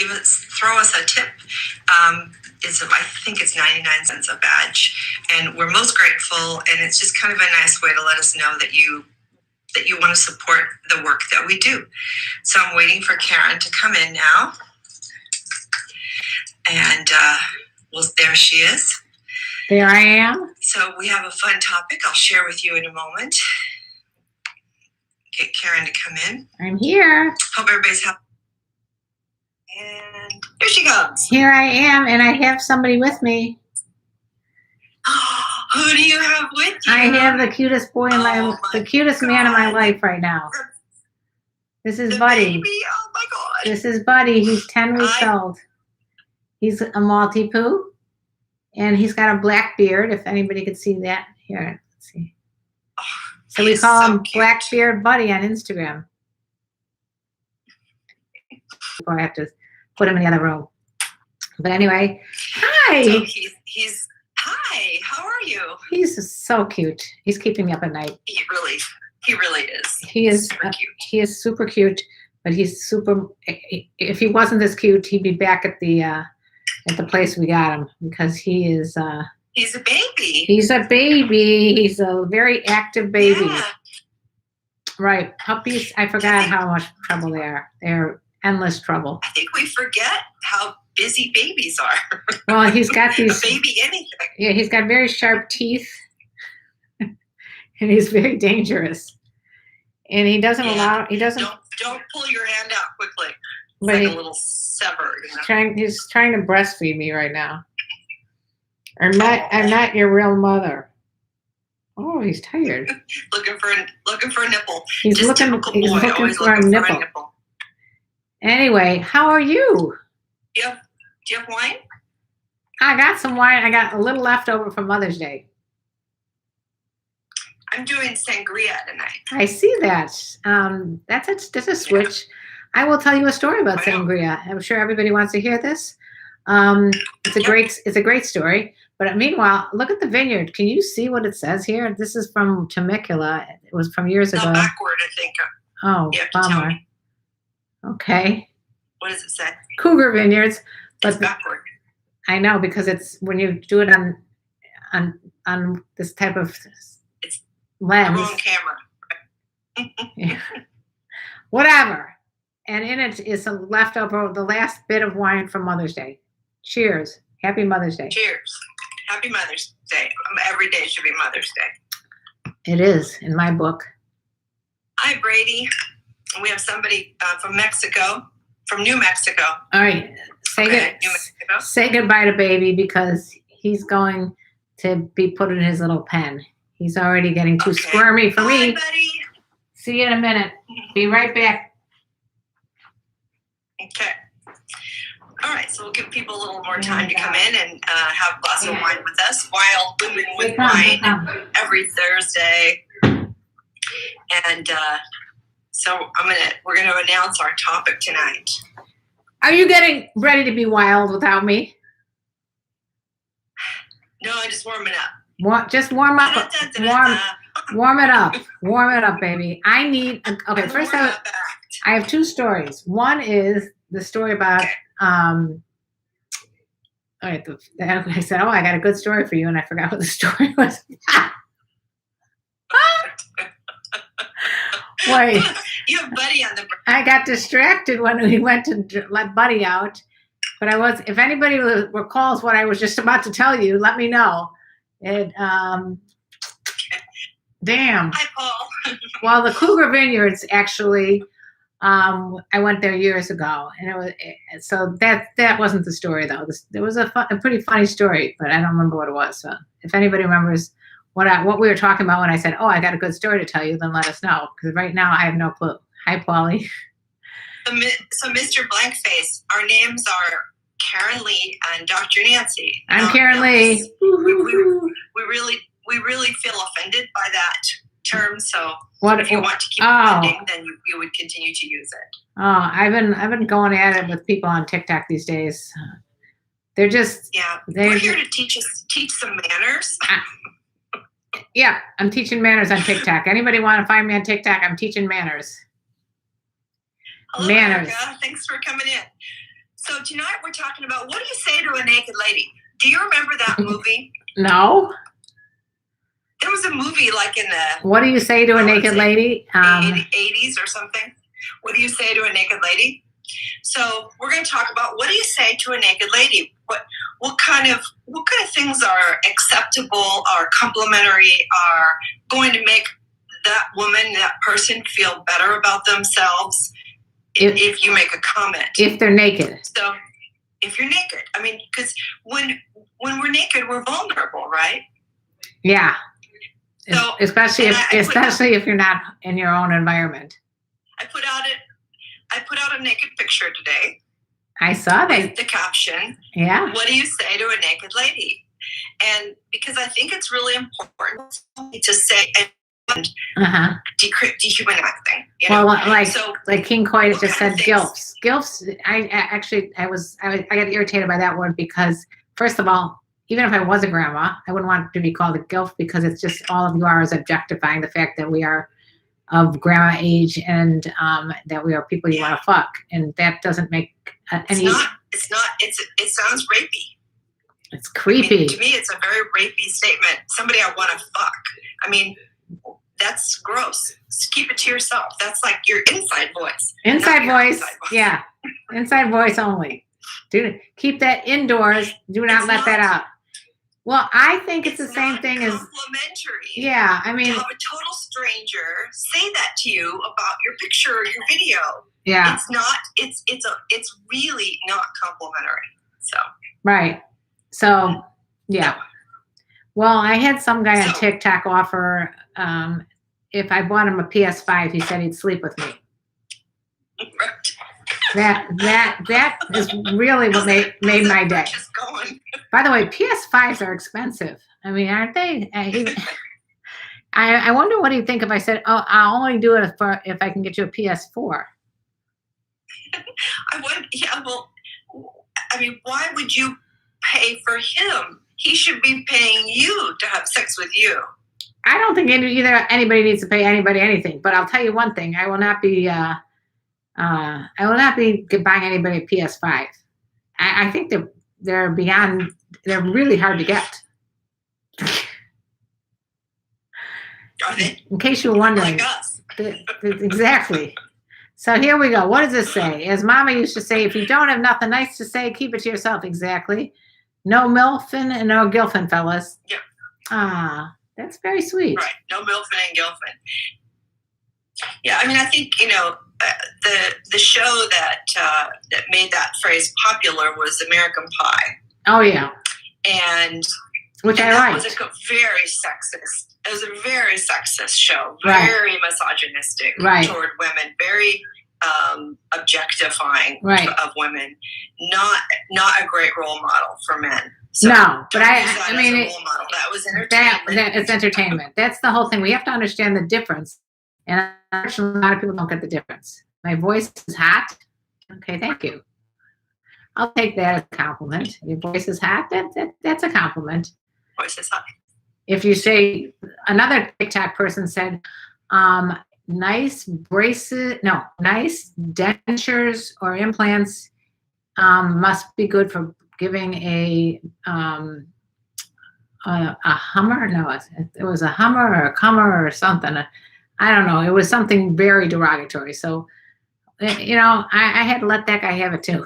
throw us a tip. I think it's 99 cents a badge, and we're most grateful. And it's just kind of a nice way to let us know that you want to support the work that we do. So I'm waiting for Karen to come in now, and there she is. There I am. So we have a fun topic I'll share with you in a moment. Get Karen to come in. I'm here. Hope everybody's happy. And here she goes. Here I am, and I have somebody with me. Who do you have with you? I have the cutest boy in the cutest man in my life right now. This is Buddy. Baby? Oh my God. This is Buddy. He's 10 weeks old. He's a Maltipoo, and he's got a Blackbeard. If anybody could see that here, let's see. So we call him Blackbeard Buddy on Instagram. Before I have to put him in the other room. But anyway, hi. So he's hi. How are you? He's so cute. He's keeping me up at night. He really is. He is super cute. He is super cute, but he's super. If he wasn't this cute, he'd be back at the place we got him, because he is. He's a baby. He's a baby. He's a very active baby. Yeah. Right. Puppies. I forgot how much trouble they are. They're endless trouble. I think we forget how busy babies are. Well, he's got these. A baby anything. Yeah, he's got very sharp teeth, and he's very dangerous. And he doesn't allow. He doesn't. Don't pull your hand out quickly. It's but like a little severed. He's trying to breastfeed me right now. I'm not your real mother. Oh, he's tired. looking for a nipple. He's Just looking for a nipple. Anyway, how are you? Do you have wine? I got some wine. I got a little left over from Mother's Day. I'm doing sangria tonight. I see that. That's a switch. Yeah. I will tell you a story about sangria. I'm sure everybody wants to hear this. It's a great story. But meanwhile, look at the vineyard. Can you see what it says here? This is from Temecula. It was from years ago. Backward, I think. Oh, bummer. Okay. What does it say? Cougar Vineyards. But it's backward. I know, because it's when you do it on this type of lens. The wrong camera. Yeah. Whatever. And in it is a leftover, the last bit of wine from Mother's Day. Cheers. Happy Mother's Day. Cheers. Happy Mother's Day. Every day should be Mother's Day. It is, in my book. Hi, Brady. We have somebody from New Mexico. All right. Say goodbye to baby, because he's going to be put in his little pen. He's already getting too squirmy for me. Bye, buddy. See you in a minute. Be right back. Okay. All right, so we'll give people a little more time to come in and have a glass of wine with us. Wild Women with Wine every Thursday. And so we're gonna announce our topic tonight. Are you getting ready to be wild without me? No, I'm just warming up. Just warm up. Warm it up. Warm it up, baby. First I have two stories. One is the story about all right, I said, I got a good story for you, and I forgot what the story was. Wait. You have Buddy on the break. I got distracted when we went to let Buddy out. But if anybody recalls what I was just about to tell you, let me know. Damn. Hi, Paul. Well, the Cougar Vineyards, actually, I went there years ago, and that wasn't the story, though. There was a pretty funny story, but I don't remember what it was. So if anybody remembers what we were talking about when I said, I got a good story to tell you, then let us know, because right now I have no clue. Hi, Paulie. So, Mr. Blankface, our names are KarenLee and Dr. Nancy. I'm KarenLee. We really feel offended by that term. So if you want to keep offending, then you would continue to use it. Oh, I've been going at it with people on TikTok these days. They're just we're here to teach some manners. Yeah, I'm teaching manners on TikTok. Anybody want to find me on TikTok? I'm teaching manners. Hello, manners. Erica. Thanks for coming in. So tonight we're talking about what do you say to a naked lady? Do you remember that movie? No. There was a movie like in the What do you say to a naked lady? 80s or something. What do you say to a naked lady? So we're going to talk about what do you say to a naked lady? What kind of things are acceptable, are complimentary, are going to make that woman, that person feel better about themselves if you make a comment. If they're naked. So if you're naked, I mean, because when we're naked, we're vulnerable, right? Yeah. So, especially if you're not in your own environment. I put out a naked picture today. I saw that. With the caption, yeah. What do you say to a naked lady? And because I think it's really important to say and dehumanizing. Well, like King Coy just said, gilfs. Gilfs. I got irritated by that word because, first of all, even if I was a grandma, I wouldn't want to be called a gilf because it's just all of you are is objectifying the fact that we are of grandma age and that we are people you want to fuck, and that doesn't make any. It sounds rapey. It's creepy. I mean, to me, it's a very rapey statement. Somebody I want to fuck. I mean, that's gross. Just keep it to yourself. That's like your inside voice. Inside voice. Yeah. Inside voice only. Keep that indoors. Do not let that out. Well, I think it's the same thing as complimentary. Yeah, I mean, to have a total stranger say that to you about your picture or your video. Yeah, it's not. It's really not complimentary. So right. So yeah. No. Well, I had some guy on TikTok offer if I bought him a PS5, he said he'd sleep with me. Right. That is really what made my day. By the way, PS5s are expensive. I mean, aren't they? I wonder what he'd think if I said, "Oh, I'll only do it if I can get you a PS4." I would. Yeah. Well, I mean, why would you pay for him? He should be paying you to have sex with you. I don't think anybody needs to pay anybody anything. But I'll tell you one thing: I will not be. I will not be buying anybody a PS5. I think they're beyond. They're really hard to get. Got it. In case you were wondering. Like us. Exactly. So here we go. What does this say? As Mama used to say, if you don't have nothing nice to say, keep it to yourself. Exactly. No milfing and no gilfing, fellas. Yeah. Ah, that's very sweet. Right. No milfing and gilfing. Yeah. I mean, I think the show that made that phrase popular was American Pie. Oh yeah. And which I liked. It was very sexist. It was a very sexist show, very misogynistic toward women, very objectifying of women. Not a great role model for men. So no, but I mean, role model. That was entertainment. It's entertainment. That's the whole thing. We have to understand the difference, and unfortunately, a lot of people don't get the difference. My voice is hot. Okay, thank you. I'll take that as a compliment. Your voice is hot. That's a compliment. Voice is hot. If you say, another TikTok person said, nice braces, no, nice dentures or implants must be good for giving a Hummer. No, it was a Hummer or a Cummer or something. I don't know. It was something very derogatory. So, I had to let that guy have it too.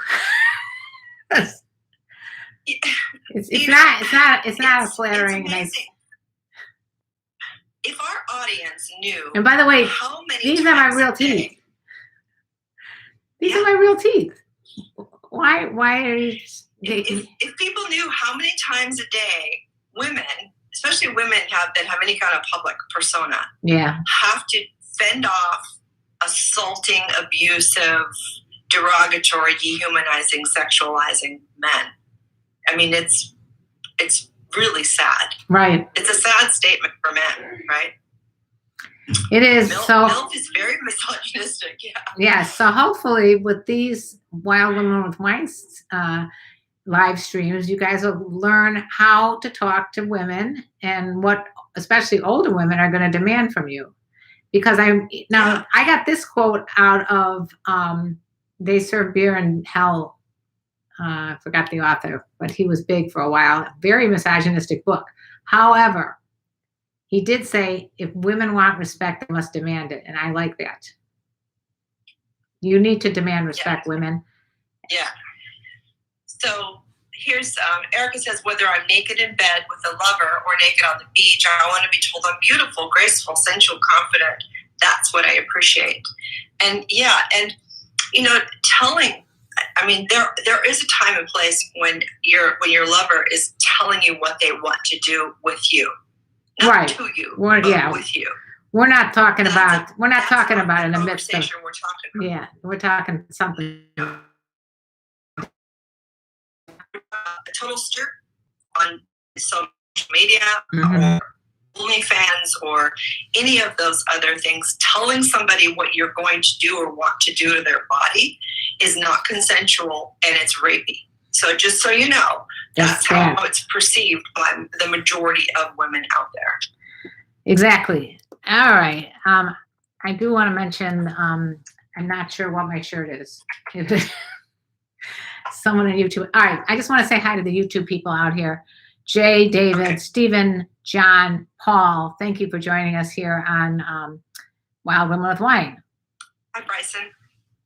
It's not a flattering. Nice. If our audience knew, and by the way, how many these are my real teeth. These are my real teeth. Why are you? If people knew how many times a day women, especially women that have any kind of public persona, have to fend off assaulting, abusive, derogatory, dehumanizing, sexualizing men. I mean, it's really sad. Right. It's a sad statement for men, right? It is. MILF is very misogynistic, yeah. Yeah, so hopefully with these Wild Women with Wines live streams, you guys will learn how to talk to women and what especially older women are going to demand from you. Because I got this quote out of They Serve Beer in Hell I forgot the author, but he was big for a while. Very misogynistic book. However, he did say if women want respect, they must demand it. And I like that. You need to demand respect, women. Yeah. So here's Erica says, whether I'm naked in bed with a lover or naked on the beach, I want to be told I'm beautiful, graceful, sensual, confident. That's what I appreciate. And telling, I mean, there is a time and place when your lover is telling you what they want to do with you, not to you, but with you. We're not talking about. We're not talking about in the midst of. We're talking about. Yeah, we're talking something. A total stir on social media or OnlyFans or any of those other things, telling somebody what you're going to do or want to do to their body is not consensual and it's rapey. So just so you know, that's how it's perceived by the majority of women out there. Exactly. All right. I do want to mention, I'm not sure what my shirt is. Someone on YouTube. All right. I just want to say hi to the YouTube people out here. Jay, David, Stephen, John, Paul. Thank you for joining us here on Wild Women with Wine. Hi, Bryson.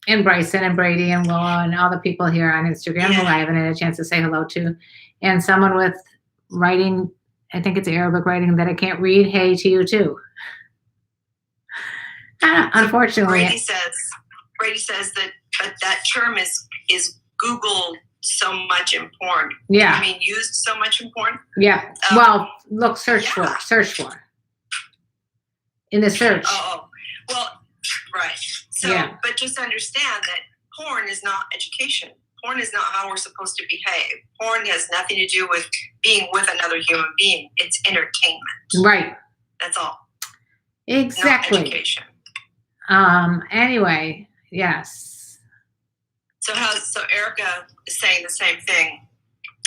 And Bryson and Brady and Willow and all the people here on Instagram who I haven't had a chance to say hello to. And someone with writing, I think it's Arabic writing that I can't read. Hey to you too. Unfortunately. Brady says that that term is Googled so much in porn. Yeah. I mean, used so much in porn. Yeah. Well, look, search for. In the search. Oh, well, right. So, but just understand that porn is not education. Porn is not how we're supposed to behave. Porn has nothing to do with being with another human being. It's entertainment. Right. That's all. Exactly. Not education. Anyway, yes. So Erica is saying the same thing.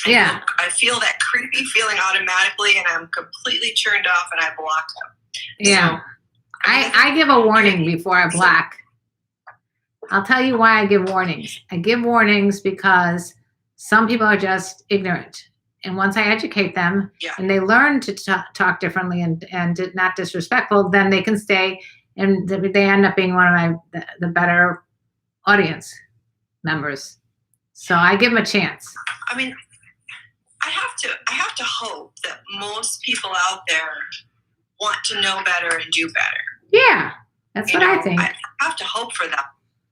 Yeah. I feel that creepy feeling automatically and I'm completely turned off and I block them. Yeah. So, I give a warning before I block. I'll tell you why I give warnings. I give warnings because some people are just ignorant. And once I educate them and they learn to talk differently and not disrespectful, then they can stay and they end up being one of the better audience members. So I give them a chance. I mean, I have to hope that most people out there want to know better and do better. Yeah, that's what I think. I have to hope for that,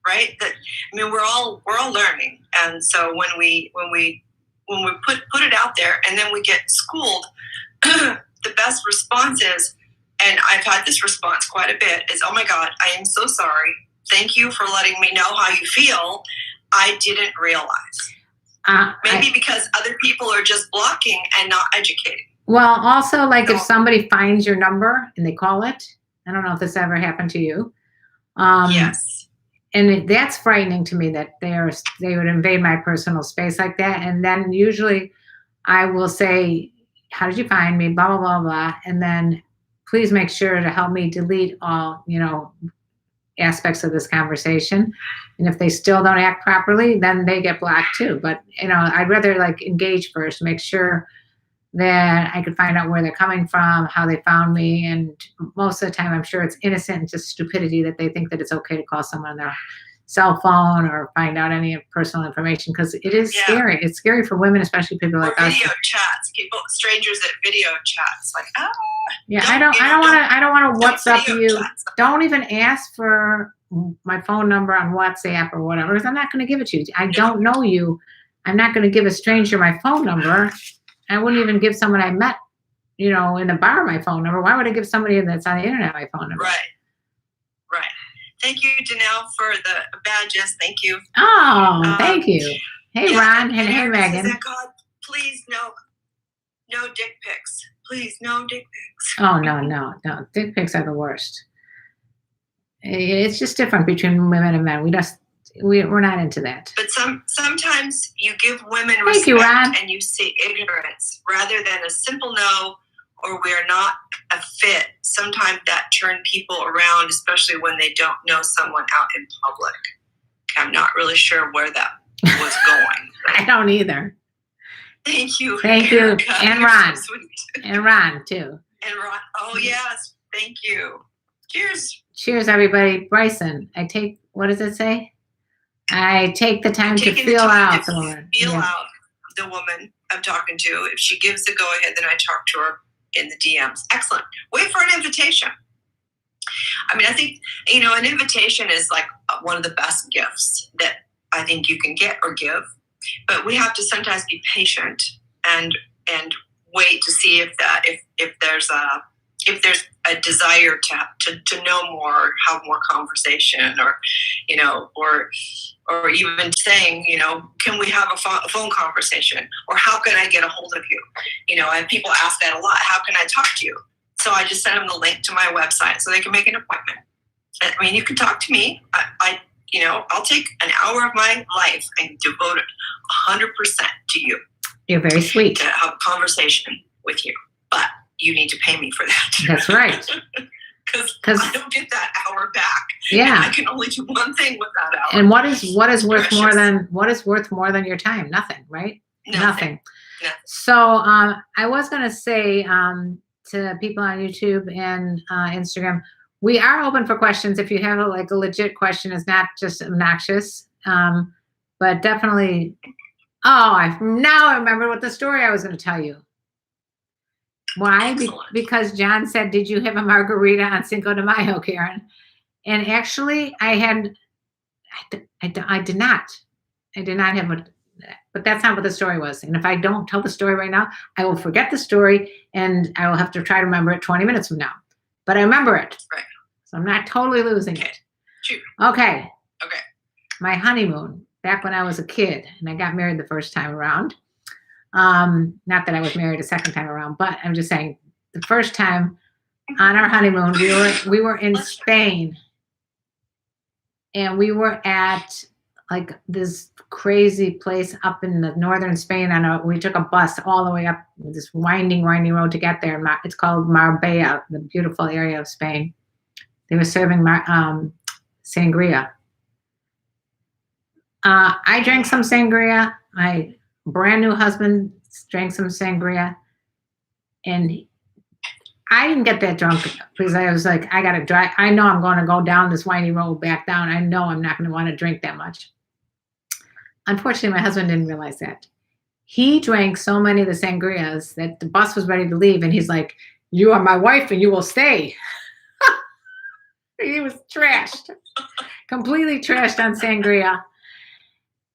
right? That I mean, we're all learning, and so when we put it out there, and then we get schooled, the best response is, and I've had this response quite a bit, is, "Oh my God, I am so sorry. Thank you for letting me know how you feel. I didn't realize." Maybe because other people are just blocking and not educating. Well, also, like if somebody finds your number and they call it, I don't know if this ever happened to you. Yes. And that's frightening to me that they would invade my personal space like that. And then usually I will say, "How did you find me? Blah, blah, blah, blah." And then please make sure to help me delete all, aspects of this conversation. And if they still don't act properly, then they get blocked too. But, I'd rather engage first, make sure that I could find out where they're coming from, how they found me. And most of the time, I'm sure it's innocent and just stupidity that they think that it's okay to call someone on their cell phone or find out any personal information, because it is scary. It's scary for women, especially people like us. Video chats, strangers at video chats, Yeah, I don't want to WhatsApp you. Don't even ask for my phone number on WhatsApp or whatever, because I'm not going to give it to you. I don't know you. I'm not going to give a stranger my phone number. I wouldn't even give someone I met, in the bar my phone number. Why would I give somebody that's on the internet my phone number? Right. Thank you, Janelle, for the badges. Thank you. Oh, thank you. Hey, Ron, and hey, Megan. God, please, no dick pics. Please, no dick pics. Oh, no. Dick pics are the worst. It's just different between women and men. We're not into that. But sometimes you give women respect and you see ignorance rather than a simple no or we're not a fit. Sometimes that turns people around, especially when they don't know someone out in public. I'm not really sure where that was going. I don't either. Thank you. Thank you. Erica. And You're Ron. so sweet. And Ron, too. And Ron. Oh, yes. Thank you. Cheers. Cheers, everybody. Bryson, what does it say? I take the time to Taking feel the time out to the woman. feel Yeah. out the woman I'm talking to. If she gives the go ahead, then I talk to her in the DMs. Excellent. Wait for an invitation. I mean, I think, an invitation is like one of the best gifts that I think you can get or give. But we have to sometimes be patient and wait to see if there's a desire to know more, have more conversation, or or even saying, can we have a phone conversation, or how can I get a hold of you? And people ask that a lot. How can I talk to you? So I just send them the link to my website so they can make an appointment. I mean, you can talk to me. I'll take an hour of my life and devote it 100% to you. You're very sweet. To have a conversation with you. But you need to pay me for that. That's right. Because I don't get that hour back. Yeah. And I can only do one thing with that hour. And what is worth Precious. more than your time? Nothing, right? Nothing. So I was gonna say to people on YouTube and Instagram, we are open for questions. If you have a legit question, it's not just obnoxious, but definitely. Oh, I remember what the story I was going to tell you. Why? Because John said, "Did you have a margarita on Cinco de Mayo, Karen?" And actually, I did not. I did not have a. But that's not what the story was. And if I don't tell the story right now, I will forget the story, and I will have to try to remember it 20 minutes from now. But I remember it. Right. So I'm not totally losing it. Shoot. Okay. Okay. My honeymoon, back when I was a kid, and I got married the first time around. Not that I was married a second time around, but I'm just saying the first time on our honeymoon, we were in Spain, and we were at this crazy place up in the northern Spain. We took a bus all the way up this winding road to get there. It's called Marbella, the beautiful area of Spain. They were serving sangria. I drank some sangria. My brand new husband drank some sangria, and I didn't get that drunk because I was like, I gotta drive. I know I'm going to go down this windy road back down. I know I'm not going to want to drink that much. Unfortunately, my husband didn't realize that. He drank so many of the sangrias that the bus was ready to leave, and he's like, "You are my wife, and you will stay." He was trashed, completely trashed on sangria.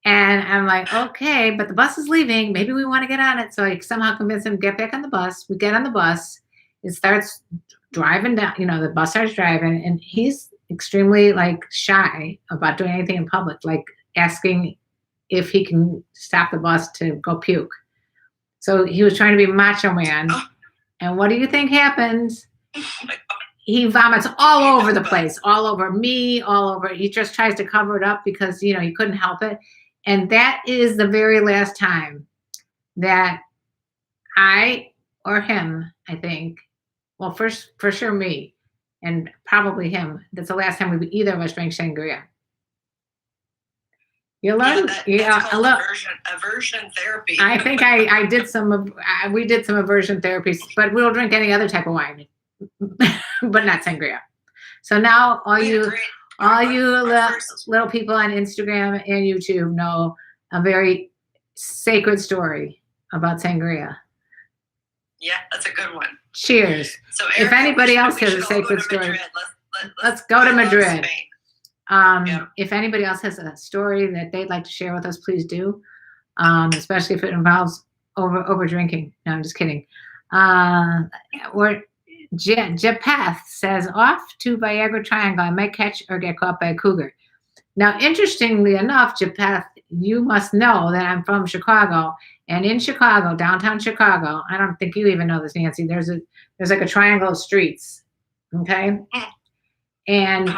And I'm like, okay, but the bus is leaving. Maybe we want to get on it. So I somehow convinced him to get back on the bus. We get on the bus. It starts driving down, the bus starts driving, and he's extremely shy about doing anything in public, like asking if he can stop the bus to go puke. So he was trying to be macho man. And what do you think happens? He vomits all over the place, all over me, all over. He just tries to cover it up because, he couldn't help it. And that is the very last time that I or him, I think, well, first, for sure me, and probably him, that's the last time either of us drank sangria. You learn, that's called aversion therapy. I think we did some aversion therapies, but we'll drink any other type of wine, but not sangria. So now all you little people on Instagram and YouTube know a very sacred story about sangria. Yeah, that's a good one. Cheers. So if anybody else has a sacred story, let's go to Madrid. If anybody else has a story that they'd like to share with us, please do. Especially if it involves over drinking. No, I'm just kidding. Japath says, off to Viagra Triangle. I might catch or get caught by a cougar. Now, interestingly enough, Japath, you must know that I'm from Chicago. And in Chicago, downtown Chicago, I don't think you even know this, Nancy, there's like a triangle of streets. Okay? And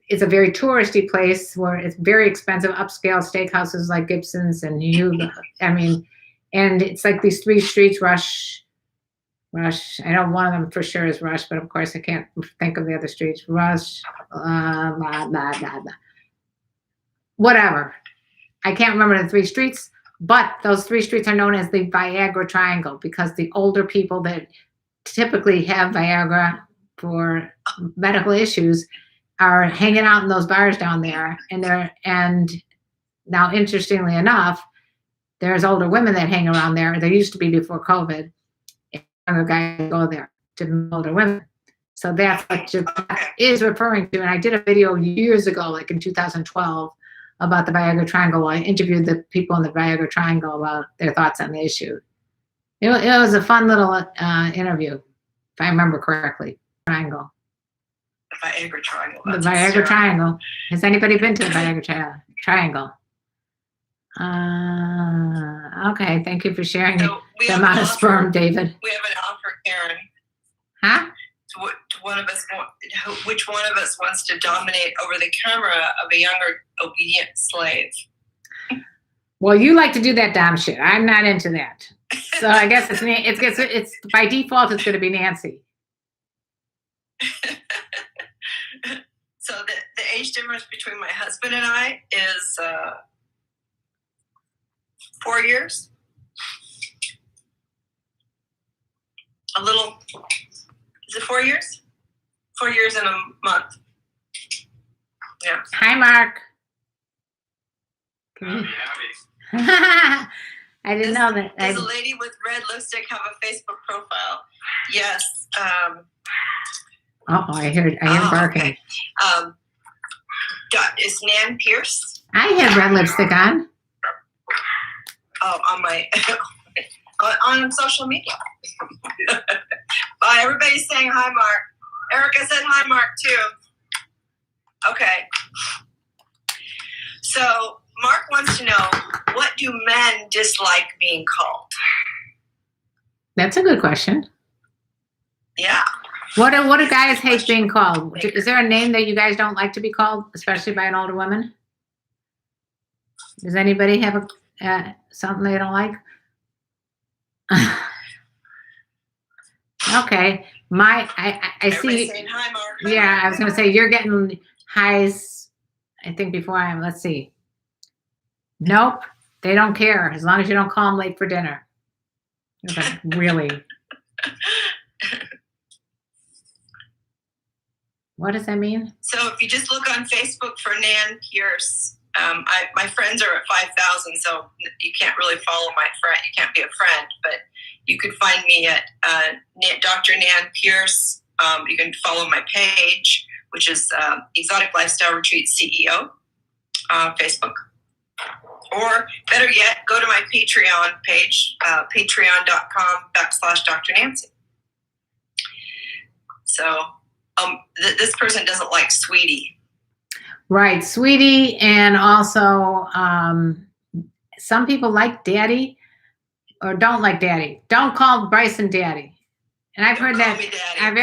it's a very touristy place where it's very expensive, upscale steakhouses like Gibson's and and it's like these three streets, Rush. I know one of them for sure is Rush, but of course I can't think of the other streets. Rush, blah, blah, blah, blah. Whatever. I can't remember the 3 streets, but those 3 streets are known as the Viagra Triangle because the older people that typically have Viagra for medical issues are hanging out in those bars down there, and now, interestingly enough, there's older women that hang around there. There used to be before COVID. Younger guys go there to older women. So that's what your is referring to. And I did a video years ago, like in 2012, about the Viagra Triangle. I interviewed the people in the Viagra Triangle about their thoughts on the issue. It was a fun little interview, if I remember correctly. Triangle. The Viagra Triangle. The Viagra Triangle. Has anybody been to the Viagra Triangle? Okay, thank you for sharing the amount of sperm, David. We have an offer, Karen. Huh? Which one of us wants to dominate over the camera of a younger, obedient slave? Well, you like to do that dumb shit. I'm not into that. So I guess it's by default it's going to be Nancy. So the age difference between my husband and I is 4 years. A little. Is it 4 years? 4 years and a month. Yeah. Hi, Mark. I didn't know that. Does a lady with red lipstick have a Facebook profile? Yes. I heard. I am barking. Okay. Is Nan Pierce? I had red lipstick on. Oh, on my on social media. Bye. Everybody's saying hi, Mark. Erica said hi, Mark, too. Okay. So Mark wants to know, what do men dislike being called? That's a good question. Yeah. What do guys hate being called? Is there a name that you guys don't like to be called, especially by an older woman? Does anybody have something they don't like? Okay. I see. Saying hi, Mark. Yeah, I was going to say you're getting highs. I think before I am. Let's see. Nope, they don't care as long as you don't call them late for dinner. Like, really? What does that mean? So if you just look on Facebook for Nan Pierce, my friends are at 5,000, so you can't really follow my friend. You can't be a friend, but you could find me at Dr. Nan Pierce. You can follow my page, which is Exotic Lifestyle Retreat CEO, Facebook. Or better yet, go to my Patreon page, patreon.com/Dr. Nancy. So this person doesn't like sweetie. Right, sweetie, and also some people like daddy or don't like daddy. Don't call Bryson daddy. And I've heard that. I've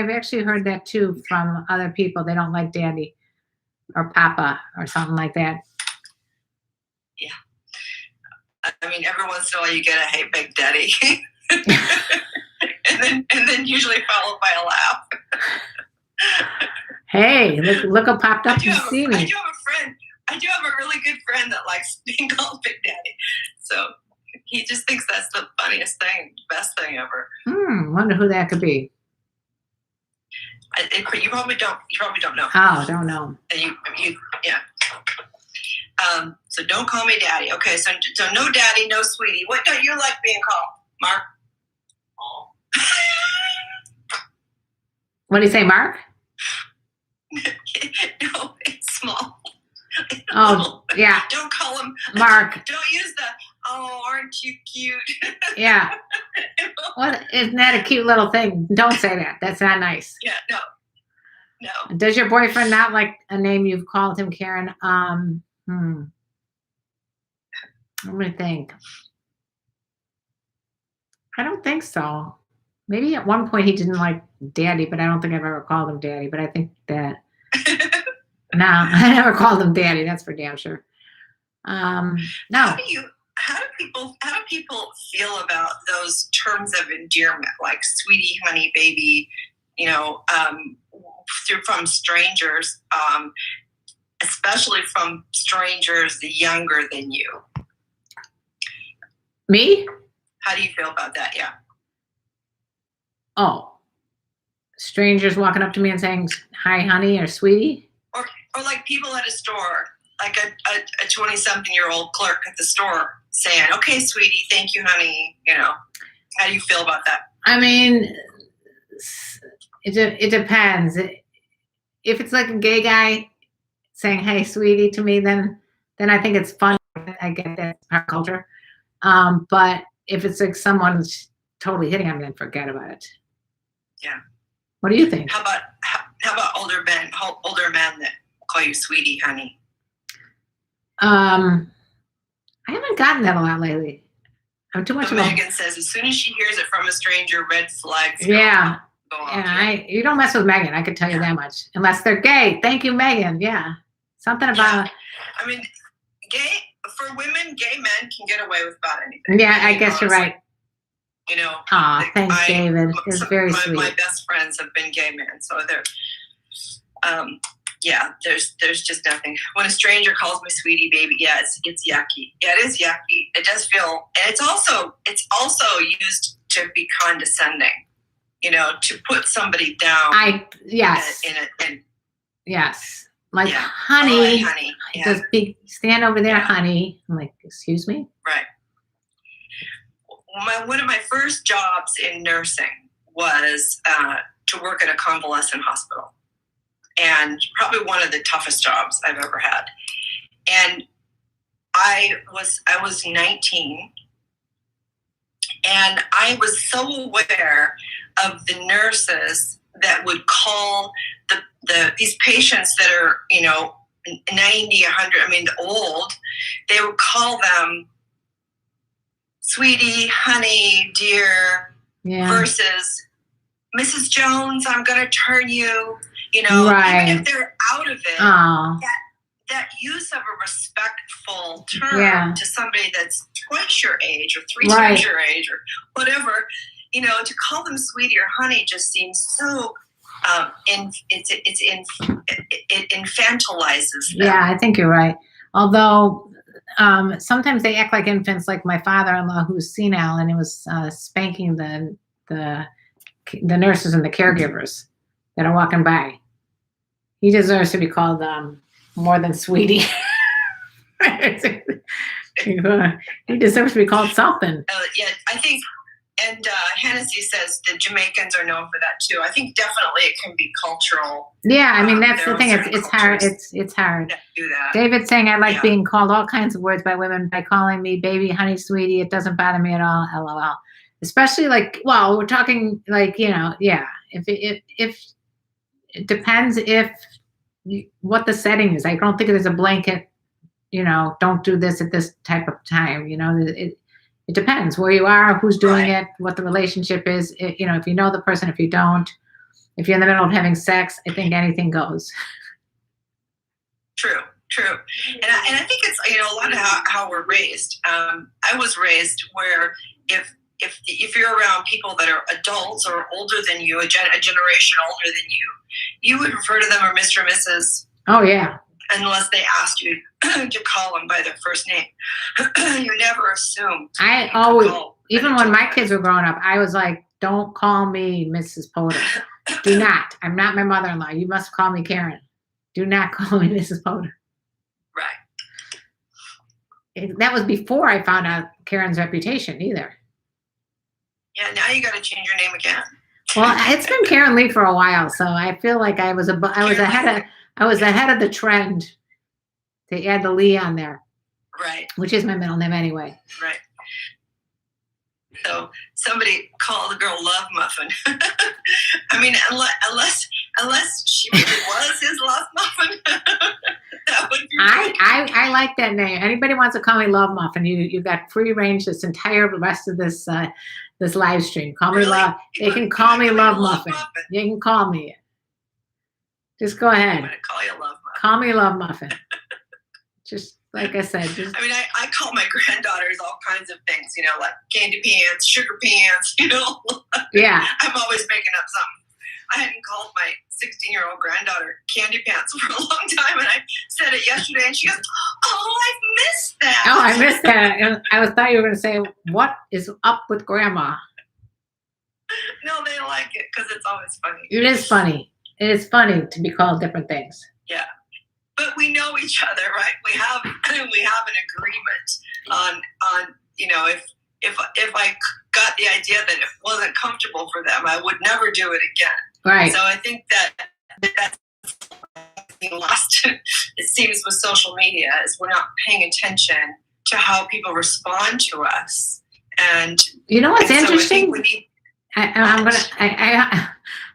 actually heard that too from other people. They don't like daddy or papa or something like that. Yeah. I mean, every once in a while you get a "Hey, Big Daddy," and then usually followed by a laugh. Hey, look who popped up to see me. I do have a really good friend that likes being called Big Daddy. So he just thinks that's the funniest thing, best thing ever. Wonder who that could be. You probably don't know. Oh, don't know. You yeah. So don't call me daddy. Okay, so no daddy, no sweetie. What don't you like being called, Mark? Oh. What do you say, Mark? No, it's small. Oh, yeah. Don't call him Mark. Don't use the "oh, aren't you cute?" Yeah. What, isn't that a cute little thing? Don't say that. That's not nice. Yeah, no. Does your boyfriend not like a name you've called him, Karen? Let me think. I don't think so. Maybe at one point he didn't like daddy, but I don't think I've ever called him daddy. But I think that no, I never called him daddy. That's for damn sure. No. How do people feel about those terms of endearment, like sweetie, honey, baby? From strangers, especially from strangers younger than you. Me? How do you feel about that? Yeah. Oh, strangers walking up to me and saying, "Hi, honey," or "Sweetie." Or like people at a store, like a 20-something-year-old clerk at the store saying, "Okay, sweetie, thank you, honey." You know, how do you feel about that? I mean, it depends. If it's like a gay guy saying, "Hey, sweetie," to me, then I think it's fun. I get that our culture. But if it's like someone's totally hitting on me, then forget about it. Yeah. What do you think? How about older men that call you sweetie, honey? I haven't gotten that a lot lately. I'm too much So Megan says as soon as she hears it from a stranger, red flags. Yeah. Go off. Yeah, you don't mess with Megan. I can tell you that much, unless they're gay. Thank you, Megan. Yeah, something about. Yeah. I mean, for women, gay men can get away with about anything. Yeah, I guess you're right. You know. Aw, thanks, David. It's very sweet. My best friends have been gay men, so they're. Yeah, there's just nothing. When a stranger calls me sweetie, baby, yeah, it's yucky. Yeah, it is yucky. It does feel, and it's also used to be condescending. You know, to put somebody down. Yes. Yes. Like, yeah. honey. Oh, honey. Yeah. Just stand over there, honey. I'm like, excuse me? Right. One of my first jobs in nursing was to work at a convalescent hospital. And probably one of the toughest jobs I've ever had. And I was 19, and I was so aware of the nurses that would call these patients that are, 90, 100, I mean, old, they would call them sweetie, honey, dear, versus Mrs. Jones, I'm going to turn you, right. Even if they're out of it, that use of a respectful term to somebody that's twice your age or three times your age or whatever, to call them sweetie or honey just seems so, it infantilizes them. Yeah, I think you're right. Although sometimes they act like infants, like my father-in-law who's senile, and he was spanking the nurses and the caregivers that are walking by. He deserves to be called more than sweetie. He deserves to be called something. Yeah, I think, and Hennessy says the Jamaicans are known for that too. I think definitely it can be cultural. Yeah, I mean, that's the thing. It's hard. It's hard. To do that. David's saying I like being called all kinds of words by women by calling me baby, honey, sweetie. It doesn't bother me at all. LOL. Especially we're talking if it depends what the setting is. I don't think there's a blanket, don't do this at this type of time. It depends where you are, who's doing it, what the relationship is. If you know the person, if you don't, if you're in the middle of having sex, I think anything goes. True. And I think it's, a lot of how we're raised. I was raised where if you're around people that are adults or older than you, a generation older than you would refer to them as Mr. and Mrs. Oh, yeah. Unless they asked you to call them by their first name. You never assume. I always, even when my kids were growing up, I was like, don't call me Mrs. Potter. Do not. I'm not my mother-in-law. You must call me Karen. Do not call me Mrs. Potter. Right. That was before I found out Karen's reputation either. Yeah, now you got to change your name again. Well, it's been KarenLee for a while, so I feel like I was ahead of the trend to add the Lee on there. Right. Which is my middle name anyway. Right. So somebody called the girl Love Muffin. I mean, unless she really was his Love Muffin, that would be. I like that name. Anybody wants to call me Love Muffin? You got free range this entire rest of this this live stream. Call me Love. They can call me Love Muffin. You can call me it. Just go ahead. I'm gonna call you Love Muffin. Call me Love Muffin. Just like I said. I mean, I call my granddaughters all kinds of things, like candy pants, sugar pants, Yeah. I'm always making up something. I hadn't called my 16-year-old granddaughter Candy Pants for a long time, and I said it yesterday, and she goes, "Oh, I missed that." Oh, I missed that. I thought you were going to say, "What is up with Grandma?" No, they like it because it's always funny. It is funny. It is funny to be called different things. Yeah, but we know each other, right? We have an agreement on if I got the idea that it wasn't comfortable for them, I would never do it again. Right. So I think that's being lost. It seems with social media is we're not paying attention to how people respond to us. And you know what's interesting? So I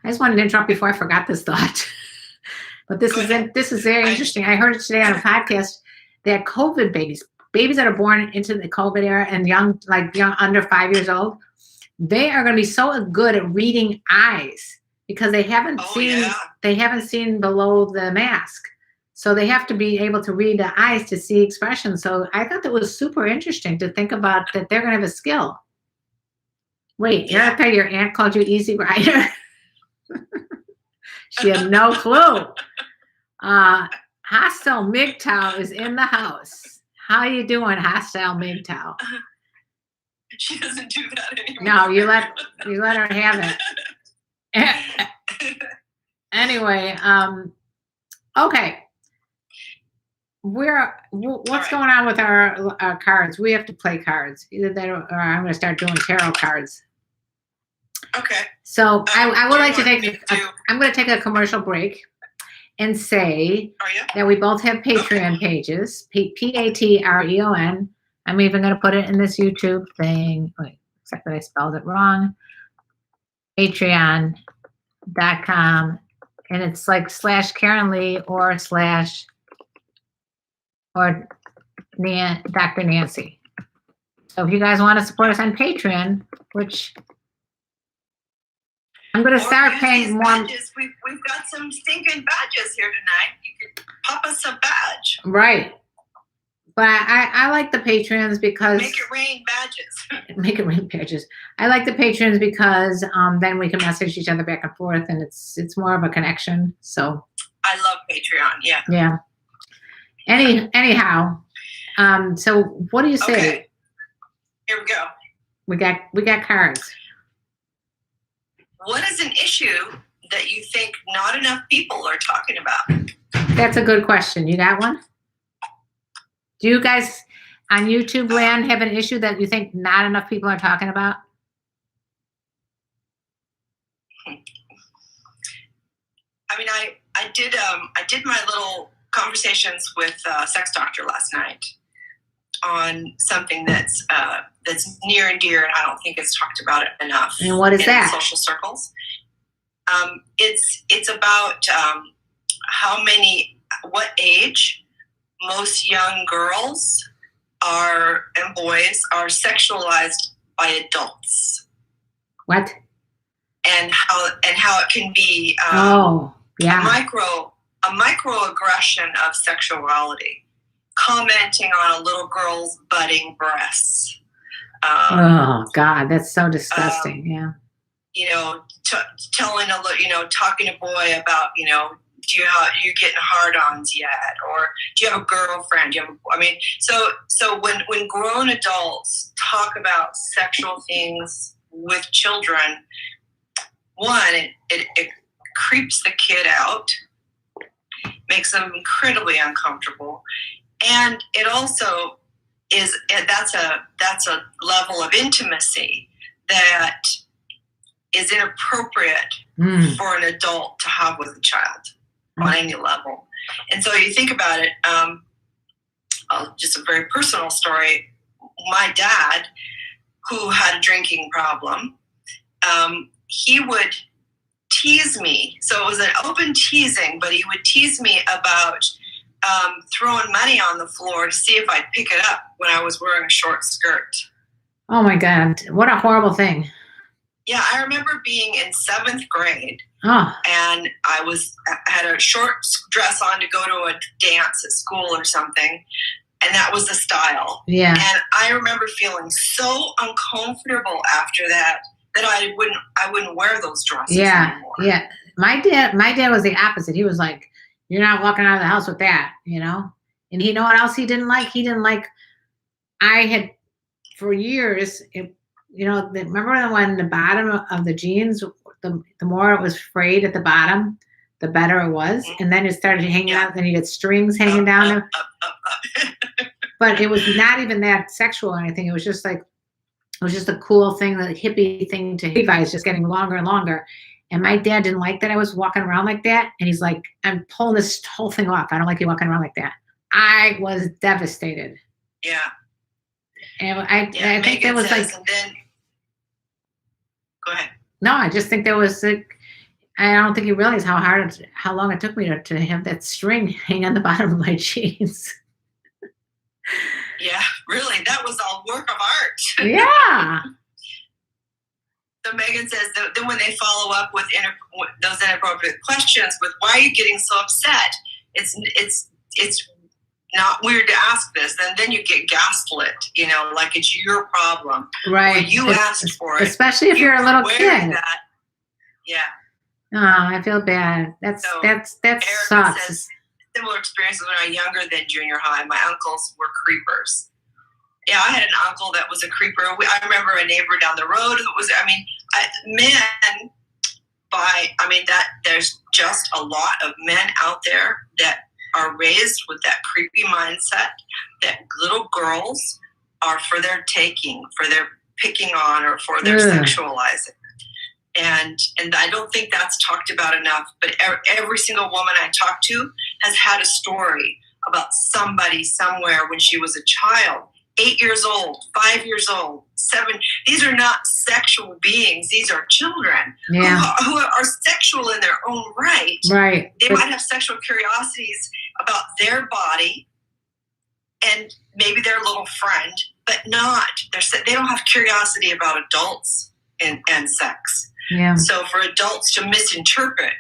just wanted to interrupt before I forgot this thought. But this is very interesting. I heard it today on a podcast that COVID babies that are born into the COVID era and young under 5 years old, they are going to be so good at reading eyes because they haven't seen below the mask. So they have to be able to read the eyes to see expression. So I thought that was super interesting to think about that they're going to have a skill. Wait, Erica, your aunt called you Easy Rider? She had no clue. Hostile MGTOW is in the house. How you doing, Hostile MGTOW? She doesn't do that anymore. No, you let her have it. Anyway, okay. What's going on with our cards? We have to play cards. Either that or I'm going to start doing tarot cards. Okay. So I would like to take. I'm going to take a commercial break and say that we both have Patreon pages. Patreon. I'm even going to put it in this YouTube thing. Wait, except that I spelled it wrong. Patreon.com, and it's like /KarenLee or Dr. Nancy. So if you guys want to support us on Patreon, which I'm going to start paying more. Badges. We've got some stinking badges here tonight. You could pop us a badge. Right. But I like the patrons because make it rain badges. Make it rain badges. I like the patrons because then we can message each other back and forth, and it's more of a connection. So I love Patreon. Yeah. Yeah. Anyhow, so what do you say? Okay. Here we go. We got cards. What is an issue that you think not enough people are talking about? That's a good question. You got one? Do you guys on YouTube land have an issue that you think not enough people are talking about? I mean, I did my little conversations with a sex doctor last night on something that's near and dear, and I don't think it's talked about it enough. And what is that? Social circles. It's about what age most young girls and boys are sexualized by adults. What? And how it can be a microaggression of sexuality. Commenting on a little girl's budding breasts. Oh God, that's so disgusting. Yeah. Talking to a boy about, do you getting hard-ons yet, or do you have a girlfriend? So when grown adults talk about sexual things with children, one, it creeps the kid out, makes them incredibly uncomfortable. And it also that's a level of intimacy that is inappropriate for an adult to have with a child on any level. And so you think about it, just a very personal story. My dad, who had a drinking problem, he would tease me. So it was an open teasing, but he would tease me about throwing money on the floor to see if I'd pick it up when I was wearing a short skirt. Oh my God, what a horrible thing. Yeah, I remember being in 7th grade, and I had a short dress on to go to a dance at school or something, and that was the style. Yeah. And I remember feeling so uncomfortable after that I wouldn't wear those dresses anymore. Yeah. my dad was the opposite. He was like, you're not walking out of the house with that, you know? And you know what else he didn't like? He didn't like, I had for years, remember when the bottom of the jeans, the more it was frayed at the bottom, the better it was. And then it started hanging out, then you get strings hanging down. But it was not even that sexual or anything. It was just like, it was just a cool thing, the hippie thing to Levi's just getting longer and longer. And my dad didn't like that I was walking around like that. And he's like, I'm pulling this whole thing off. I don't like you walking around like that. I was devastated. Yeah. And I think there was like, go ahead. No, I just think there was like, I don't think he realized how long it took me to have that string hang on the bottom of my jeans. Yeah, really, that was all work of art. Yeah. So Megan says that then when they follow up with those inappropriate questions with why are you getting so upset, it's not weird to ask this, and then you get gaslit, like it's your problem. Right. Or you asked for it. Especially if you're a little kid. That. Yeah. Oh, I feel bad. That sucks. Says, similar experiences when I was younger than junior high. My uncles were creepers. Yeah, I had an uncle that was a creeper. I remember a neighbor down the road that was, there's just a lot of men out there that are raised with that creepy mindset that little girls are for their taking, for their picking on, or for their sexualizing. And I don't think that's talked about enough, but every single woman I talk to has had a story about somebody somewhere when she was a child, 8 years old, 5 years old, 7. These are not sexual beings. These are children who are sexual in their own right. Right. They might have sexual curiosities about their body and maybe their little friend, but they don't have curiosity about adults and sex. Yeah. So for adults to misinterpret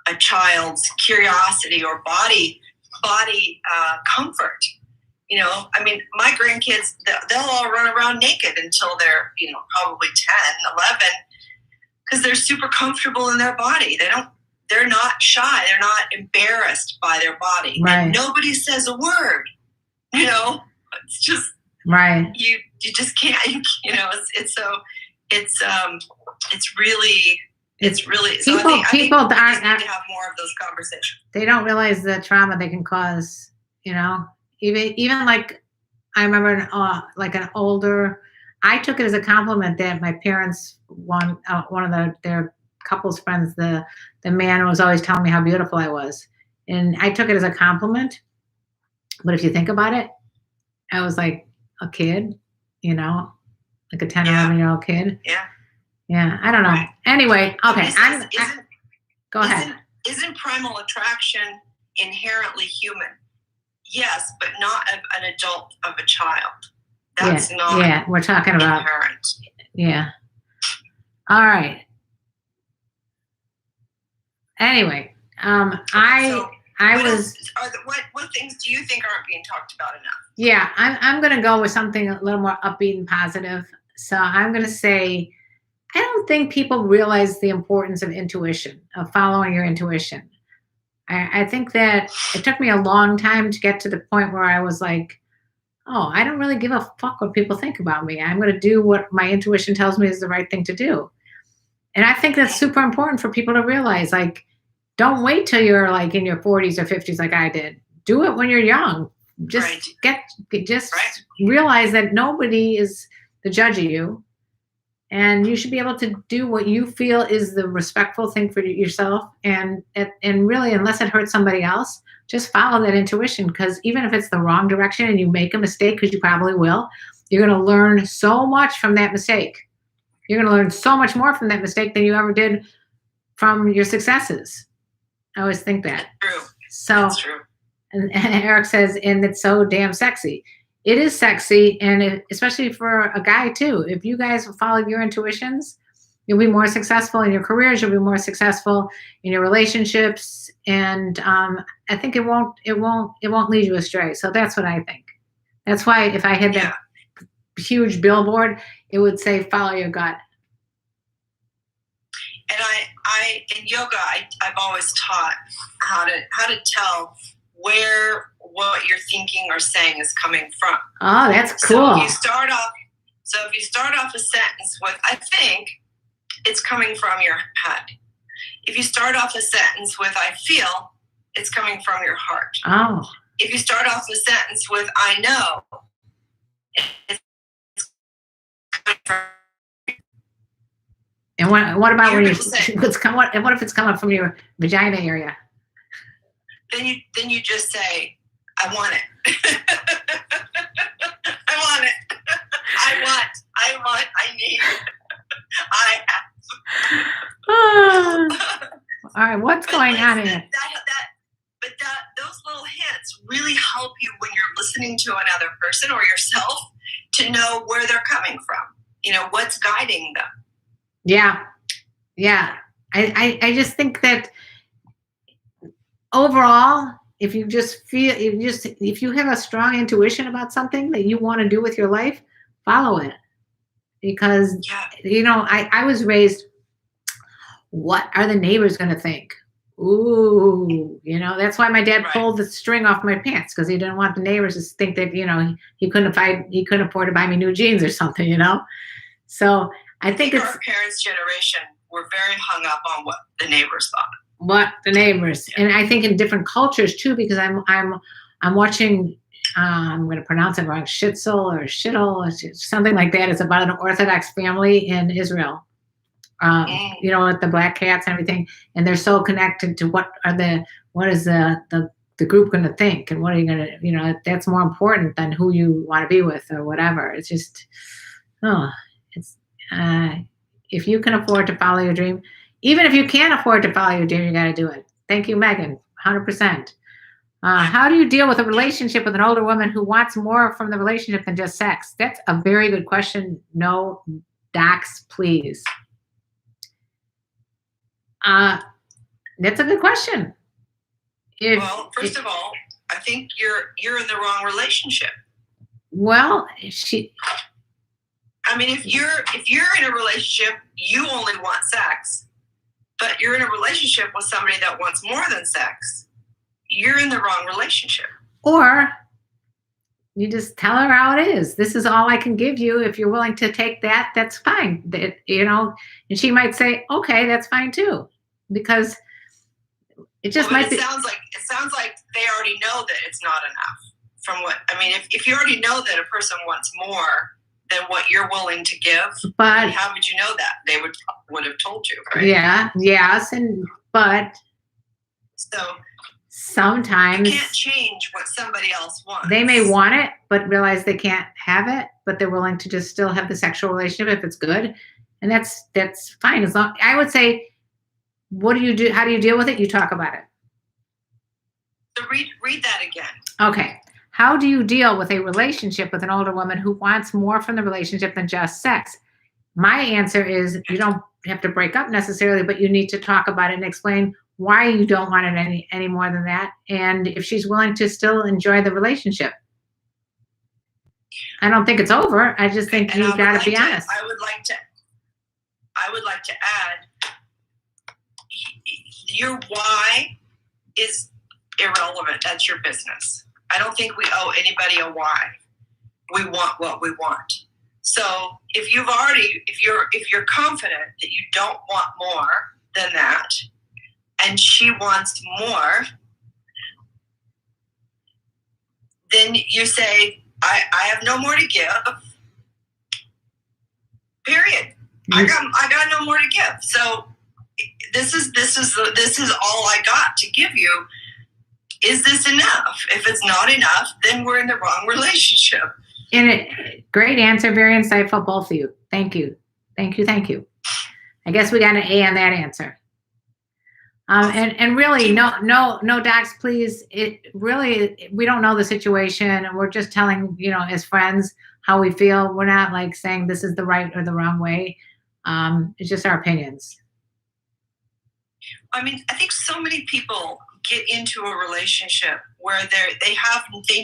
a child's curiosity or body comfort, my grandkids, they'll all run around naked until they're, probably 10, 11, because they're super comfortable in their body. They're not shy. They're not embarrassed by their body. Right. And nobody says a word, it's just, right. You just can't, it's really so people I think we aren't just need to have more of those conversations. They don't realize the trauma they can cause, even like I remember I took it as a compliment that my parents, one of their couple's friends, the man was always telling me how beautiful I was, and I took it as a compliment. But if you think about it, I was like a kid, like a 10 or 11-year-old kid. Yeah. Yeah, I don't know. Right. Anyway, okay. Go ahead. Isn't primal attraction inherently human? Yes, but not an adult of a child. That's not. Yeah, we're talking about. Inherent. Yeah. All right. Anyway, what things do you think aren't being talked about enough? Yeah, I'm going to go with something a little more upbeat and positive. So I'm going to say, I don't think people realize the importance of intuition, of following your intuition. I think that it took me a long time to get to the point where I was like, oh, I don't really give a fuck what people think about me. I'm going to do what my intuition tells me is the right thing to do. And I think that's super important for people to realize, like, don't wait till you're like in your 40s or 50s like I did. Do it when you're young. Just realize that nobody is the judge of you. And you should be able to do what you feel is the respectful thing for yourself. And really, unless it hurts somebody else, just follow that intuition. Because even if it's the wrong direction and you make a mistake, because you probably will, you're going to learn so much from that mistake. You're going to learn so much more from that mistake than you ever did from your successes. I always think that. True. So, that's true. And Eric says, and it's so damn sexy. It is sexy, and especially for a guy too. If you guys follow your intuitions, you'll be more successful in your careers. You'll be more successful in your relationships, and I think it won't lead you astray. So that's what I think. That's why if I had that huge billboard, it would say "Follow your gut." And in yoga, I've always taught how to tell where what you're thinking or saying is coming from. Oh, that's cool. So if you start off a sentence with "I think," it's coming from your head. If you start off a sentence with "I feel," it's coming from your heart. Oh. If you start off a sentence with "I know," it's coming from. And what about when what if it's coming from your vagina area? Then you just say, "I want it." I want it. I need. I have. All right, what's going on here? Those little hints really help you when you're listening to another person or yourself to know where they're coming from. What's guiding them. Yeah. I just think that overall, if you have a strong intuition about something that you want to do with your life, follow it. Because, I was raised, what are the neighbors going to think? Ooh, that's why my dad pulled the string off my pants, because he didn't want the neighbors to think that, he couldn't afford to buy me new jeans or something, So I think our parents' generation were very hung up on what the neighbors thought. What the neighbors, and I think in different cultures too, because I'm watching. I'm going to pronounce it wrong. Shitzel or Shittle, something like that. It's about an Orthodox family in Israel. With the black cats and everything, and they're so connected to what is the group going to think, and what are you going to, that's more important than who you want to be with or whatever. It's just, if you can afford to follow your dream, even if you can't afford to follow your dream, you got to do it. Thank you, Megan. 100%. How do you deal with a relationship with an older woman who wants more from the relationship than just sex? That's a very good question. No, docs, please. That's a good question. First of all, I think you're in the wrong relationship. Well, if you're in a relationship, you only want sex, but you're in a relationship with somebody that wants more than sex, you're in the wrong relationship. Or you just tell her how it is. This is all I can give you. If you're willing to take that, that's fine. And she might say, okay, that's fine too, because it just might be. It sounds like they already know that it's not enough. If you already know that a person wants more than what you're willing to give, but how would you know that? They would have told you, right? Yeah, yes, but so sometimes you can't change what somebody else wants. They may want it, but realize they can't have it, but they're willing to just still have the sexual relationship if it's good, and that's fine. As long, I would say, what do you do? How do you deal with it? You talk about it. So read that again. Okay. How do you deal with a relationship with an older woman who wants more from the relationship than just sex? My answer is you don't have to break up necessarily, but you need to talk about it and explain why you don't want it any more than that, and if she's willing to still enjoy the relationship. I don't think it's over. I just think you've got to be honest. I would like to add, your why is irrelevant. That's your business. I don't think we owe anybody a why. We want what we want. So if you're confident that you don't want more than that, and she wants more, then you say, I have no more to give. Period. I got no more to give. So this is all I got to give you. Is this enough? If it's not enough, then we're in the wrong relationship. Great answer, very insightful, both of you. Thank you. I guess we got an A on that answer. And really, no docs, please. It really, we don't know the situation, and we're just telling, as friends, how we feel. We're not like saying this is the right or the wrong way. It's just our opinions. I think so many people get into a relationship where they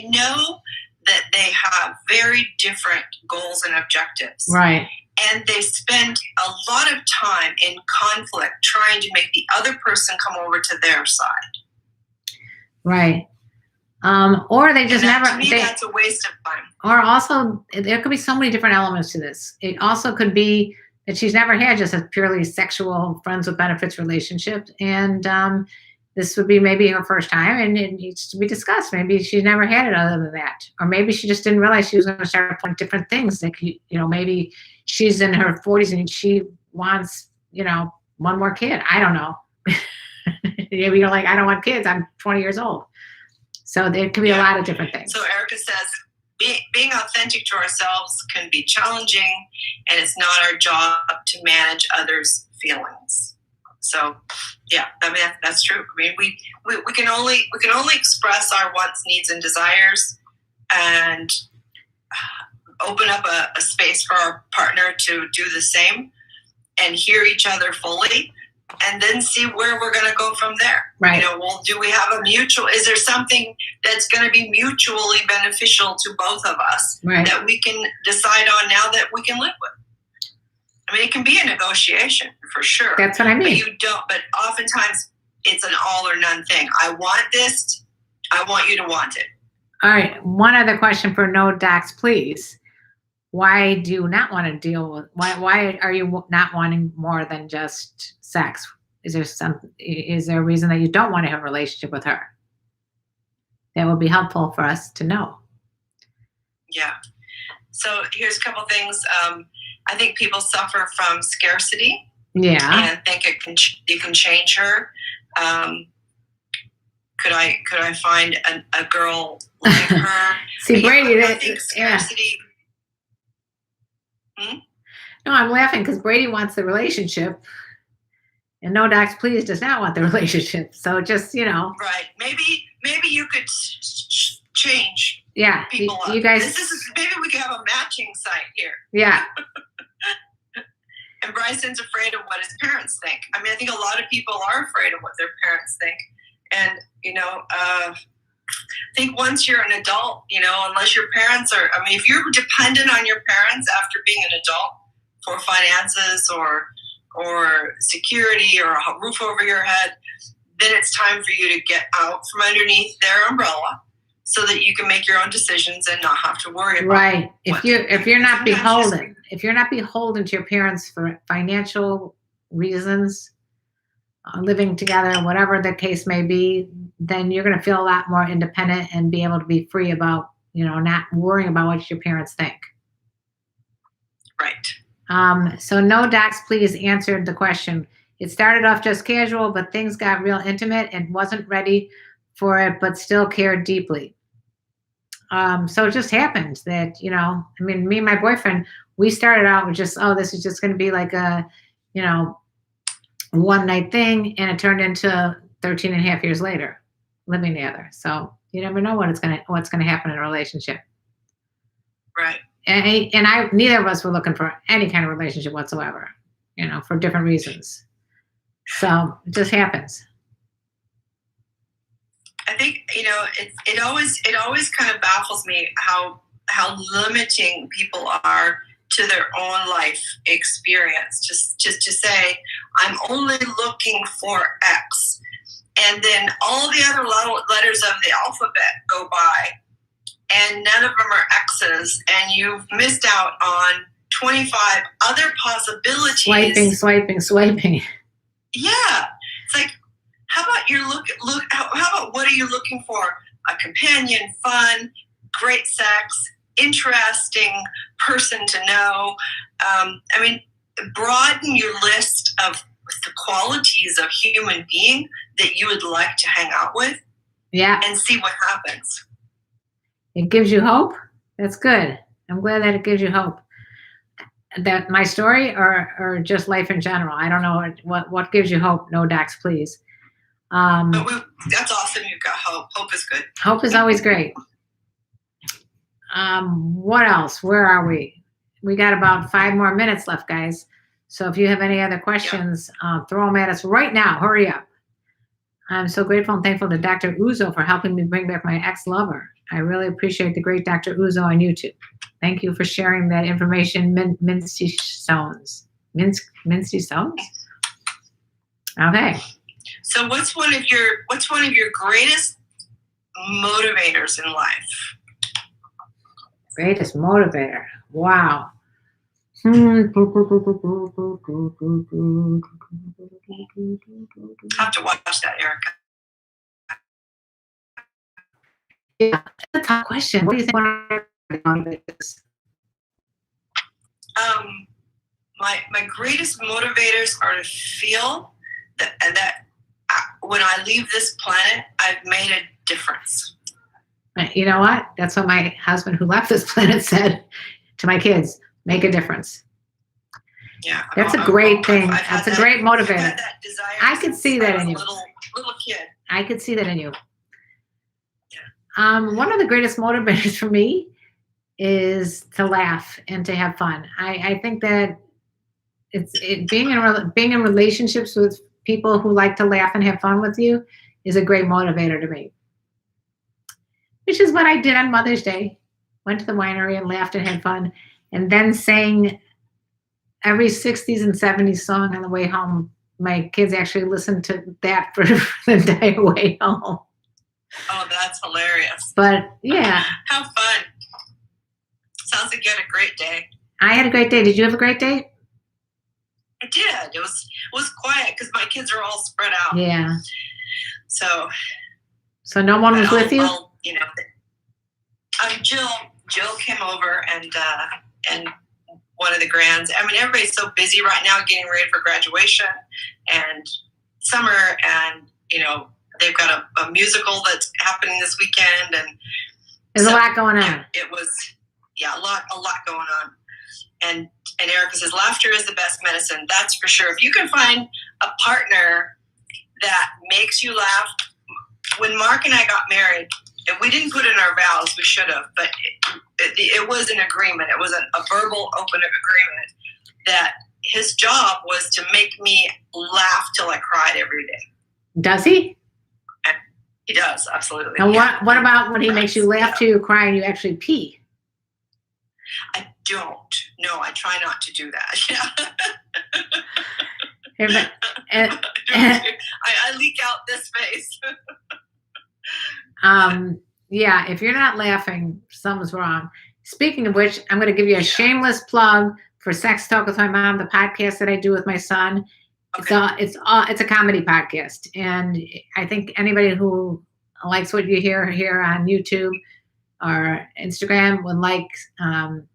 know that they have very different goals and objectives. Right. and they spend a lot of time in conflict trying to make the other person come over to their side. Right. Or they just never. To me, that's a waste of time. Or also, there could be so many different elements to this. It also could be that she's never had just a purely sexual friends with benefits relationship, and this would be maybe her first time, and it needs to be discussed. Maybe she's never had it other than that, or maybe she just didn't realize she was going to start putting different things. Like maybe she's in her 40s and she wants one more kid. I don't know. Maybe you're like, I don't want kids. I'm 20 years old. So there could be a lot of different things. So Erica says, being authentic to ourselves can be challenging, and it's not our job to manage others' feelings. So, yeah, I mean that's true. I mean, we can only express our wants, needs, and desires, and open up a space for our partner to do the same, and hear each other fully. And then see where we're going to go from there. Right. Do we have a mutual? Is there something that's going to be mutually beneficial to both of us that we can decide on now that we can live with? I mean, it can be a negotiation for sure. That's what I mean. But oftentimes it's an all or none thing. I want this. I want you to want it. All right. One other question for no docs, please. Why do you not want to deal with? Why are you not wanting more than just sex? Is there a reason that you don't want to have a relationship with her? That would be helpful for us to know. Yeah. So here's a couple things. I think people suffer from scarcity. Yeah. And think you can change her. Could I find a girl like her? See, Brady, I think scarcity. Yeah. No, I'm laughing because Brady wants the relationship, and no docs, please, does not want the relationship. So just right? Maybe you could change. Yeah, people up. You guys. Maybe we could have a matching site here. Yeah. And Bryson's afraid of what his parents think. I mean, I think a lot of people are afraid of what their parents think, and I think once you're an adult, unless your parents are, I mean, if you're dependent on your parents after being an adult for finances or security or a roof over your head, then it's time for you to get out from underneath their umbrella so that you can make your own decisions and not have to worry about right. If you're not beholden to your parents for financial reasons, living together, whatever the case may be, then you're going to feel a lot more independent and be able to be free about, not worrying about what your parents think. Right. So no docs, please answered the question. It started off just casual, but things got real intimate and wasn't ready for it, but still cared deeply. So it just happened that, I mean, me and my boyfriend, we started out with just, this is just going to be like a, one night thing, and it turned into 13 and a half years later living together. So you never know what's going to happen in a relationship. Right. And neither of us were looking for any kind of relationship whatsoever, for different reasons. So it just happens. I think, it always kind of baffles me how limiting people are to their own life experience. Just to say, I'm only looking for X. And then all the other letters of the alphabet go by, and none of them are X's, and you've missed out on 25 other possibilities. Swiping. Yeah. It's like, how about how about what are you looking for? A companion, fun, great sex, interesting person to know. I mean, broaden your list of the qualities of human being that you would like to hang out with. Yeah. And see what happens. It gives you hope. That's good. I'm glad that it gives you hope. That my story or just life in general. I don't know what gives you hope. No docs, please. That's awesome. You've got hope. Hope is good. Hope is always great. What else? Where are we? We got about 5 more minutes left, guys. So if you have any other questions, throw them at us right now. Hurry up. I'm so grateful and thankful to Dr. Uzo for helping me bring back my ex-lover. I really appreciate the great Dr. Uzo on YouTube. Thank you for sharing that information, Mincy Stones. Mincy Stones? Okay. So what's one of your greatest motivators in life? Greatest motivator. Wow. Have to watch that, Erica. Yeah, that's a tough question. What do you think motivators? My greatest motivators are to feel that when I leave this planet, I've made a difference. You know what? That's what my husband who left this planet said to my kids. Make a difference. Yeah. That's a great thing. That's a great motivator. I could see that in you. Little kid. I could see that in you. One of the greatest motivators for me is to laugh and to have fun. I think that being in relationships with people who like to laugh and have fun with you is a great motivator to me. Which is what I did on Mother's Day. Went to the winery and laughed and had fun, and then sang every 60s and 70s song on the way home. My kids actually listened to that for the entire way home. Oh, that's hilarious. But yeah. How fun. Sounds like you had a great day. I had a great day. Did you have a great day? I did. It was quiet because my kids are all spread out. Yeah. So no one was with you? Jill came over and one of the grands. I mean, everybody's so busy right now getting ready for graduation and summer, and they've got a musical that's happening this weekend, and there's a lot going on. It was a lot going on. And Erica says laughter is the best medicine. That's for sure. If you can find a partner that makes you laugh. When Mark and I got married, and we didn't put in our vows, we should have, but it was an agreement. It was a verbal, open agreement that his job was to make me laugh till I cried every day. Does he? And he does, absolutely. And what about when he makes you laugh till you cry and you actually pee? I don't. No, I try not to do that. Yeah. I leak out this face. Yeah, if you're not laughing, something's wrong. Speaking of which, I'm going to give you a shameless plug for Sex Talk with My Mom, the podcast that I do with my son. Okay. It's a comedy podcast, and I think anybody who likes what you hear here on YouTube or Instagram would like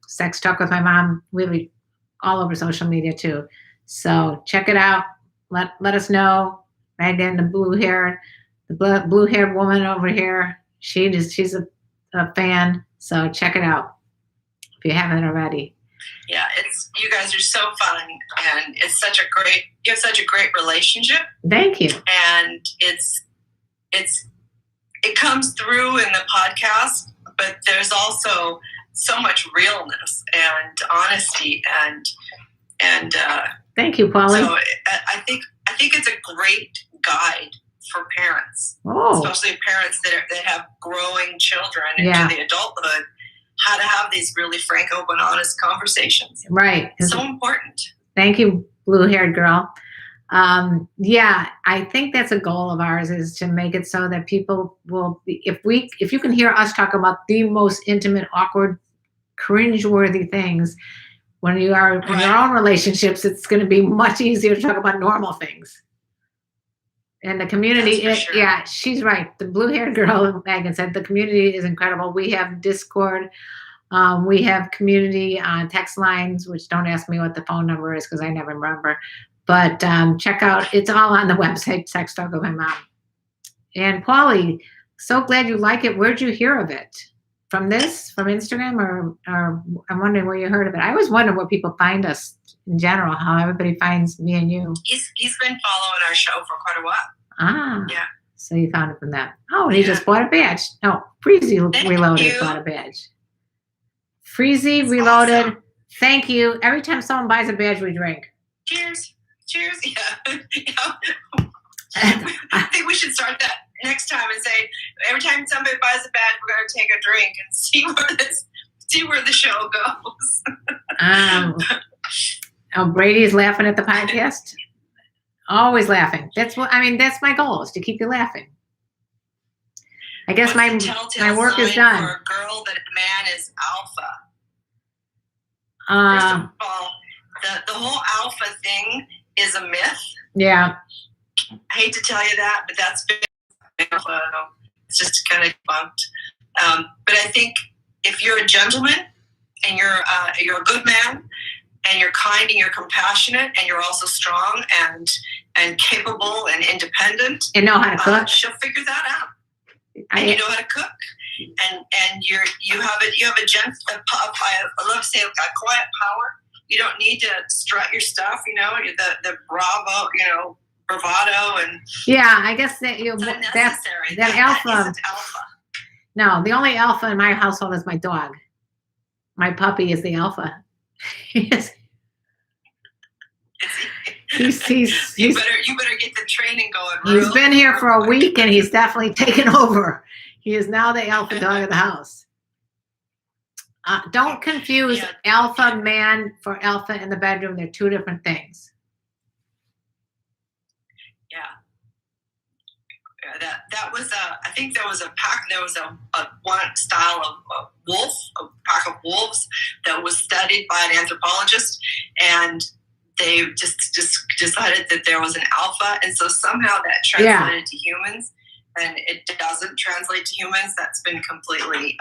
Sex Talk with My Mom. Really, all over social media too. So check it out. Let us know. Megan, the blue-haired woman over here, she's a fan. So check it out if you haven't already. Yeah, you guys are so fun, and you have such a great relationship. Thank you. And it comes through in the podcast, but there's also so much realness and honesty and thank you, Paulie. So I think it's a great guide for parents, especially parents that have growing children into the adulthood, how to have these really frank, open, honest conversations. Right. It's so important. Thank you, blue-haired girl. I think that's a goal of ours, is to make it so that people will be, if you can hear us talk about the most intimate, awkward, cringeworthy things when you are in your own relationships, it's going to be much easier to talk about normal things. And the community, sure. She's right. The blue-haired girl, Megan said, the community is incredible. We have Discord. We have community text lines, which don't ask me what the phone number is because I never remember. But check out, it's all on the website, Sex Talk with My Mom. And Paulie, so glad you like it. Where'd you hear of it? From Instagram, or I'm wondering where you heard of it. I always wonder where people find us in general, how everybody finds me and you. He's been following our show for quite a while. Yeah. So you found it from that. Oh, and he just bought a badge. No, Freezy Reloaded bought a badge. Freezy Reloaded. Awesome. Thank you. Every time someone buys a badge, we drink. Cheers. Yeah. I think we should start that next time and say, every time somebody buys a bag, we're going to take a drink and see where the show goes. Oh, Brady's laughing at the podcast. Always laughing. That's my goal, is to keep you laughing. I guess my work is done. For a girl that a man is alpha. First of all, the whole alpha thing is a myth. Yeah. I hate to tell you that, but that's been alpha. It's just kind of debunked. But I think if you're a gentleman and you're a good man and you're kind and you're compassionate and you're also strong and capable and independent and know how to cook, she'll figure that out. And you know how to cook, and you have I love to say, a quiet power. You don't need to strut your stuff, the bravado and yeah. I guess that that's that alpha. Isn't alpha. No, the only alpha in my household is my dog. My puppy is the alpha. You better get the training going. He's been here for a week and he's definitely taken over. He is now the alpha dog of the house. Don't confuse alpha man for alpha in the bedroom. They're two different things. Yeah, that was I think there was a pack. There was a one style of wolf, a pack of wolves that was studied by an anthropologist, and they just decided that there was an alpha, and so somehow that translated to humans, and it doesn't translate to humans. That's been completely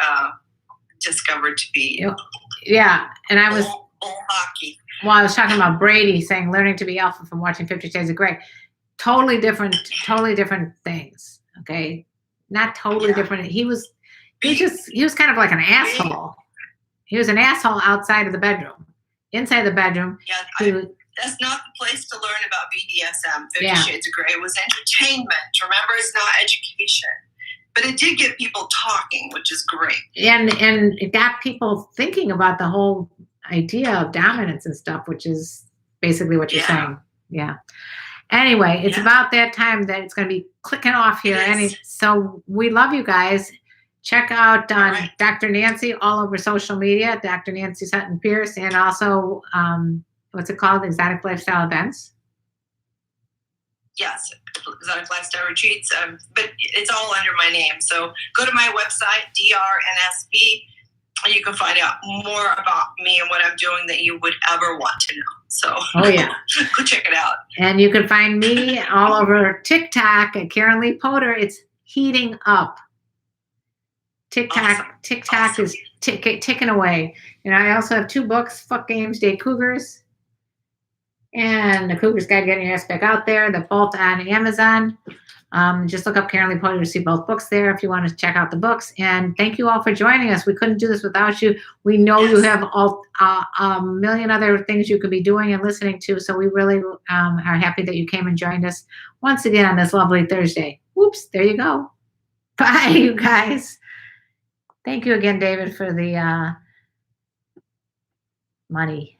discovered to be and I was bull hockey. Well, I was talking about Brady saying learning to be alpha from watching 50 Shades of Grey. Totally different things. Okay, not totally different. He was kind of like an asshole. He was an asshole outside of the bedroom. Inside the bedroom, that's not the place to learn about BDSM. 50 Shades of Grey. It was entertainment. Remember, it's not education. But it did get people talking, which is great. And it got people thinking about the whole idea of dominance and stuff, which is basically what you're saying. Yeah. Anyway, it's about that time that it's going to be clicking off here. So we love you guys. Check out Dr. Nancy all over social media, Dr. Nancy Sutton Pierce, and also, what's it called? Exotic Lifestyle Events. Yes, Exotic Lifestyle Retreats, but it's all under my name. So go to my website, DRNSP, and you can find out more about me and what I'm doing that you would ever want to know. So go check it out. And you can find me all over TikTok at KarenLee Potter. It's heating up. TikTok is ticking away. And I also have 2 books, Fuck Games, Day Cougars, and The Cougars Guide to Getting Your Ass Back Out There. They're both on Amazon. Just look up KarenLee Potter to see both books there if you want to check out the books. And thank you all for joining us. We couldn't do this without you. We know you have a million other things you could be doing and listening to. So we really are happy that you came and joined us once again on this lovely Thursday. Whoops, there you go. Bye, you guys. Thank you again, David, for the money.